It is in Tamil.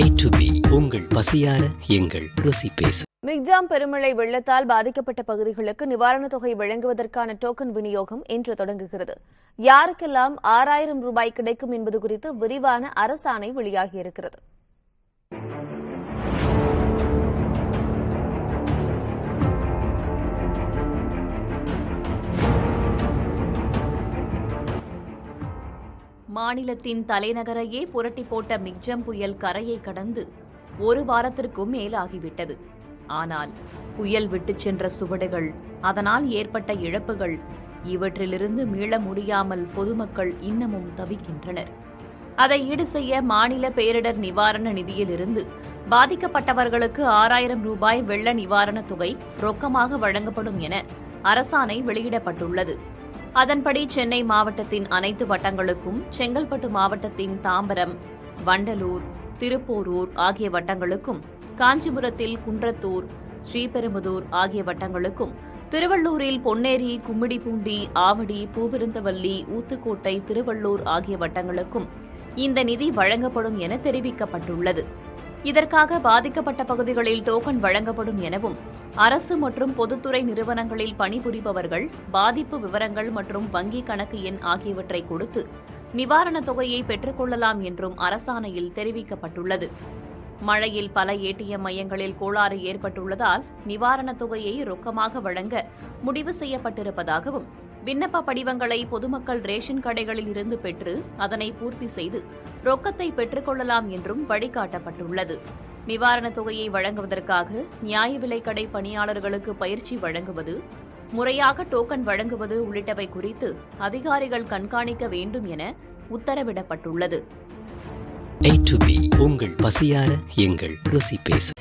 A to B உங்கள் பசியார எங்கள் ருசி பேசும். மிக்ஜாம் பெருமழை வெள்ளத்தால் பாதிக்கப்பட்ட பகுதிகளுக்கு நிவாரணத் தொகை வழங்குவதற்கான டோக்கன் விநியோகம் இன்று தொடங்குகிறது. யாருக்கெல்லாம் 6000 ரூபாய் கிடைக்கும் என்பது குறித்து விரிவான அரசாணை வெளியாகியிருக்கிறது. மாநிலத்தின் தலைநகரையே புரட்டி போட்ட மிக்ஜம் புயல் கரையை கடந்து ஒரு வாரத்திற்கும் மேலாகிவிட்டது. ஆனால் புயல் விட்டுச் சென்ற சுவடுகள், அதனால் ஏற்பட்ட இழப்புகள், இவற்றிலிருந்து மீள முடியாமல் பொதுமக்கள் இன்னமும் தவிக்கின்றனர். அதை ஈடு செய்ய மாநில பேரிடர் நிவாரண நிதியிலிருந்து பாதிக்கப்பட்டவர்களுக்கு 6000 ரூபாய் வெள்ள நிவாரணத் தொகை ரொக்கமாக வழங்கப்படும் என அரசாணை வெளியிடப்பட்டுள்ளது. அதன்படி சென்னை மாவட்டத்தின் அனைத்து வட்டங்களுக்கும், செங்கல்பட்டு மாவட்டத்தின் தாம்பரம், வண்டலூர், திருப்போரூர் ஆகிய வட்டங்களுக்கும், காஞ்சிபுரத்தில் குன்றத்தூர், ஸ்ரீபெரும்புதூர் ஆகிய வட்டங்களுக்கும், திருவள்ளூரில் பொன்னேரி, கும்மிடிப்பூண்டி, ஆவடி, பூவிருந்தவல்லி, ஊத்துக்கோட்டை, திருவள்ளூர் ஆகிய வட்டங்களுக்கும் இந்த நிதி வழங்கப்படும் என தெரிவிக்கப்பட்டுள்ளது. இதற்காக பாதிக்கப்பட்ட பகுதிகளில் டோக்கன் வழங்கப்படும் எனவும், அரசு மற்றும் பொதுத்துறை நிறுவனங்களில் பணிபுரிபவர்கள் பாதிப்பு விவரங்கள் மற்றும் வங்கிக் கணக்கு எண் ஆகியவற்றை கொடுத்து நிவாரணத் தொகையை பெற்றுக் கொள்ளலாம் என்றும் அரசாணையில் தெரிவிக்கப்பட்டுள்ளது. மழையில் பல ஏடிஎம் மையங்களில் கோளாறு ஏற்பட்டுள்ளதால் நிவாரணத் தொகையை ரொக்கமாக வழங்க முடிவு செய்யப்பட்டிருப்பதாகவும், விண்ணப்ப படிவங்களை பொதுமக்கள் ரேஷன் கடைகளில் இருந்து பெற்று அதனை பூர்த்தி செய்து ரொக்கத்தை பெற்றுக் கொள்ளலாம் என்றும் வழிகாட்டப்பட்டுள்ளது. நிவாரணத் தொகையை வழங்குவதற்காக நியாய விலைக்கடை பணியாளர்களுக்கு பயிற்சி வழங்குவது, முறையாக டோக்கன் வழங்குவது உள்ளிட்டவை குறித்து அதிகாரிகள் கண்காணிக்க வேண்டும் என உத்தரவிடப்பட்டுள்ளது. A to B உங்கள் பசியார எங்கள் ருசி பேசும்.